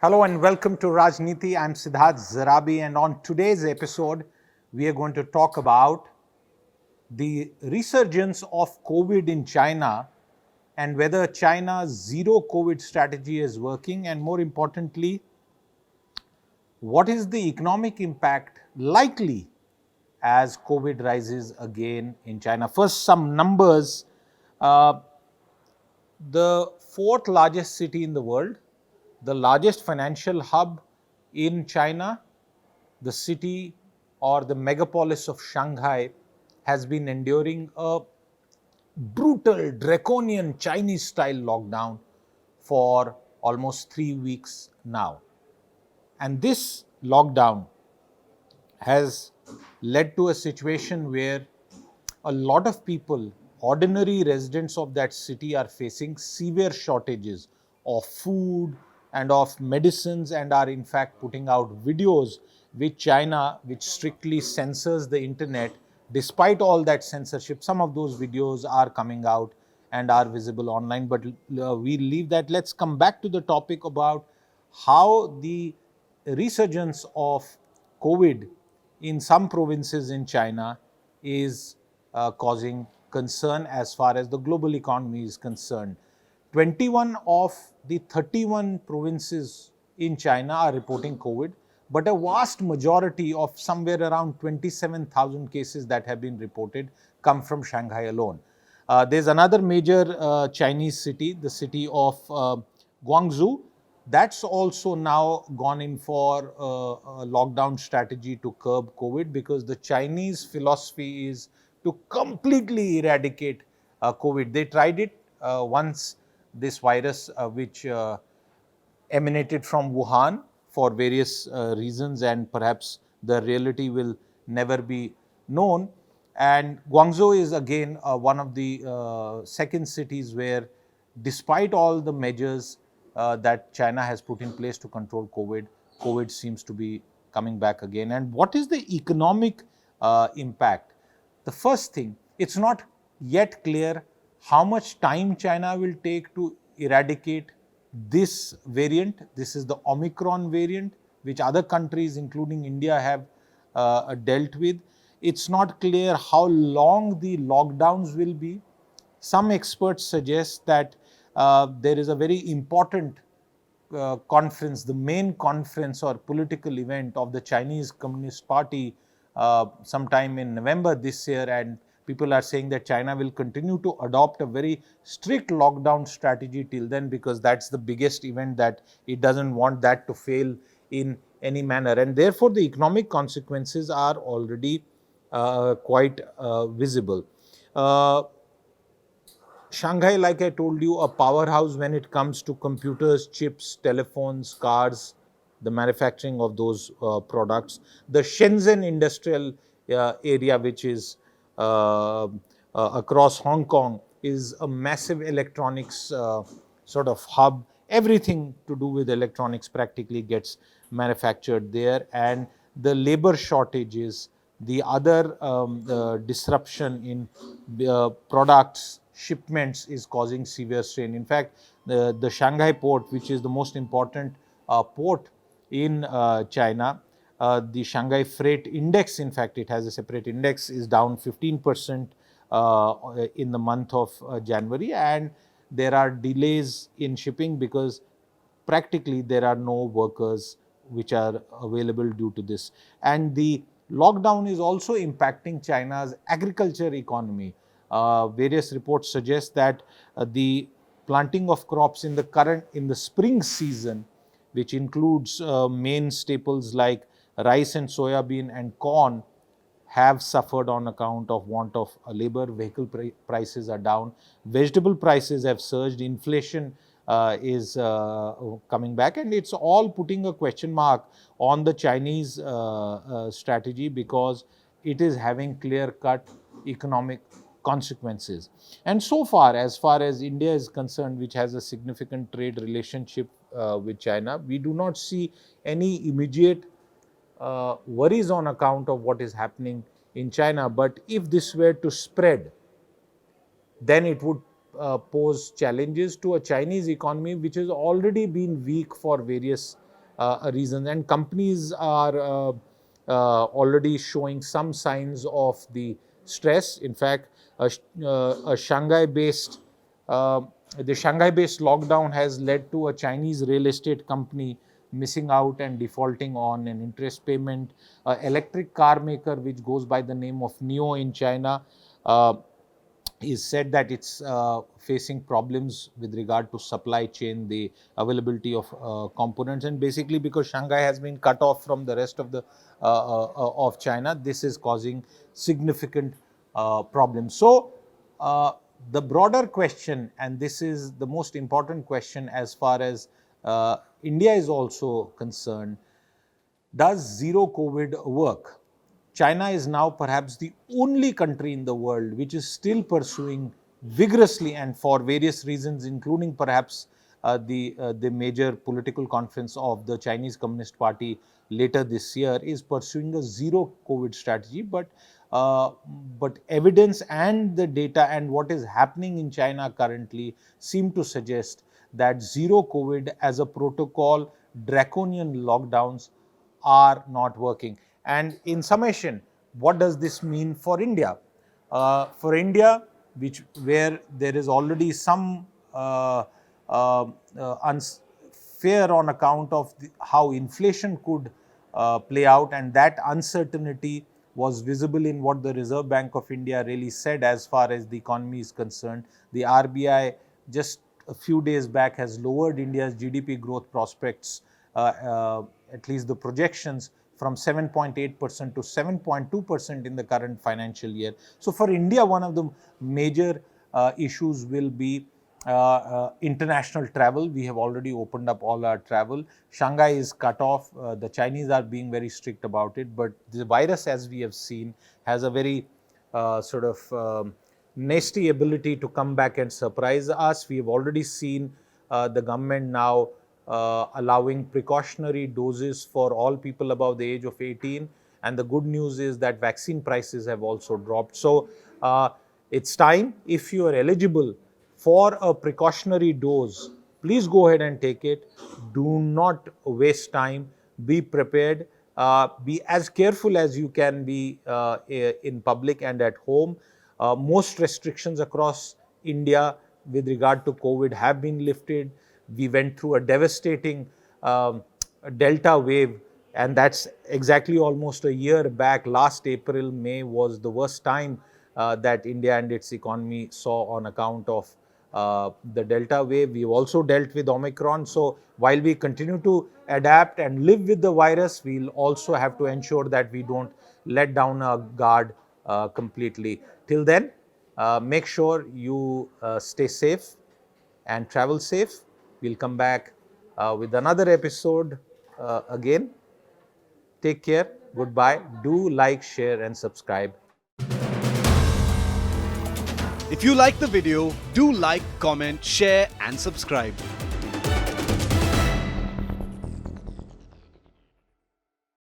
Hello and welcome to Rajniti. I'm Siddharth Zarabi, and on today's episode, we are going to talk about the resurgence of COVID in China and whether China's zero COVID strategy is working, and more importantly, what is the economic impact likely as COVID rises again in China. First, some numbers. Uh, the fourth largest city in the world, the largest financial hub in China, the city or the megapolis of Shanghai has been enduring a brutal, draconian Chinese style lockdown for almost 3 weeks now. And this lockdown has led to a situation where a lot of people, ordinary residents of that city, are facing severe shortages of food and of medicines, and are in fact putting out videos which China, which strictly censors the internet. Despite all that censorship, some of those videos are coming out and are visible online. But we leave that. Let's come back to the topic about how the resurgence of COVID in some provinces in China is causing concern as far as the global economy is concerned. 21 of the 31 provinces in China are reporting COVID, but a vast majority of somewhere around 27,000 cases that have been reported come from Shanghai alone. There's another major Chinese city, the city of Guangzhou. That's also now gone in for a lockdown strategy to curb COVID, because the Chinese philosophy is to completely eradicate COVID. They tried it once, this virus, which emanated from Wuhan for various reasons, and perhaps the reality will never be known. And Guangzhou is again one of the second cities where, despite all the measures that China has put in place to control COVID, COVID seems to be coming back again. And what is the economic impact? The first thing, it's not yet clear how much time China will take to eradicate this variant. This is the Omicron variant, which other countries, including India, have dealt with. It's not clear how long the lockdowns will be. Some experts suggest that there is a very important conference, the main conference or political event of the Chinese Communist Party sometime in November this year, and people are saying that China will continue to adopt a very strict lockdown strategy till then, because that's the biggest event that it doesn't want that to fail in any manner. And therefore, the economic consequences are already quite visible. Uh, Shanghai, like I told you, a powerhouse when it comes to computers, chips, telephones, cars, the manufacturing of those products. The Shenzhen industrial area, which is across Hong Kong, is a massive electronics sort of hub. Everything to do with electronics practically gets manufactured there, and the labor shortages, the other disruption in products, shipments, is causing severe strain. In fact, the Shanghai port, which is the most important port in China, the Shanghai Freight Index, in fact, it has a separate index, is down 15% in the month of January, and there are delays in shipping because practically there are no workers which are available due to this. And the lockdown is also impacting China's agriculture economy. Various reports suggest that the planting of crops in the spring season, which includes main staples like rice and soya bean and corn, have suffered on account of want of labor. Vehicle prices are down, vegetable prices have surged, inflation is coming back, and it's all putting a question mark on the Chinese strategy, because it is having clear-cut economic consequences. And so far as India is concerned, which has a significant trade relationship with China, we do not see any immediate worries on account of what is happening in China. But if this were to spread, then it would pose challenges to a Chinese economy which has already been weak for various reasons. And companies are already showing some signs of the stress. In fact, a Shanghai-based the Shanghai-based lockdown has led to a Chinese real estate company missing out and defaulting on an interest payment. Electric car maker, which goes by the name of NIO in China, is said that it's facing problems with regard to supply chain, the availability of components, and basically because Shanghai has been cut off from the rest of the of China, this is causing significant problems. So the broader question, and this is the most important question as far as India is also concerned, does zero COVID work? China is now perhaps the only country in the world which is still pursuing vigorously, and for various reasons, including perhaps the major political conference of the Chinese Communist Party later this year, is pursuing a zero COVID strategy. But evidence and the data and what is happening in China currently seem to suggest that zero COVID as a protocol, draconian lockdowns are not working. And in summation, what does this mean for India? For India, where there is already some fear on account of how inflation could play out, and that uncertainty was visible in what the Reserve Bank of India really said as far as the economy is concerned. The RBI just a few days back has lowered India's GDP growth prospects, at least the projections, from 7.8% to 7.2% in the current financial year. So for India, one of the major issues will be international travel. We have already opened up all our travel. Shanghai is cut off. The Chinese are being very strict about it, but the virus, as we have seen, has a very nasty ability to come back and surprise us. We have already seen the government now allowing precautionary doses for all people above the age of 18. And the good news is that vaccine prices have also dropped. So it's time, if you are eligible for a precautionary dose, please go ahead and take it. Do not waste time. Be prepared. Be as careful as you can be in public and at home. Most restrictions across India with regard to COVID have been lifted. We went through a devastating Delta wave, and that's exactly almost a year back. Last April, May was the worst time that India and its economy saw on account of the Delta wave. We've also dealt with Omicron. So while we continue to adapt and live with the virus, we'll also have to ensure that we don't let down our guard completely. Till then, make sure you stay safe and travel safe. We'll come back with another episode again. Take care. Goodbye. Do like, share, and subscribe. If you like the video, do like, comment, share, and subscribe.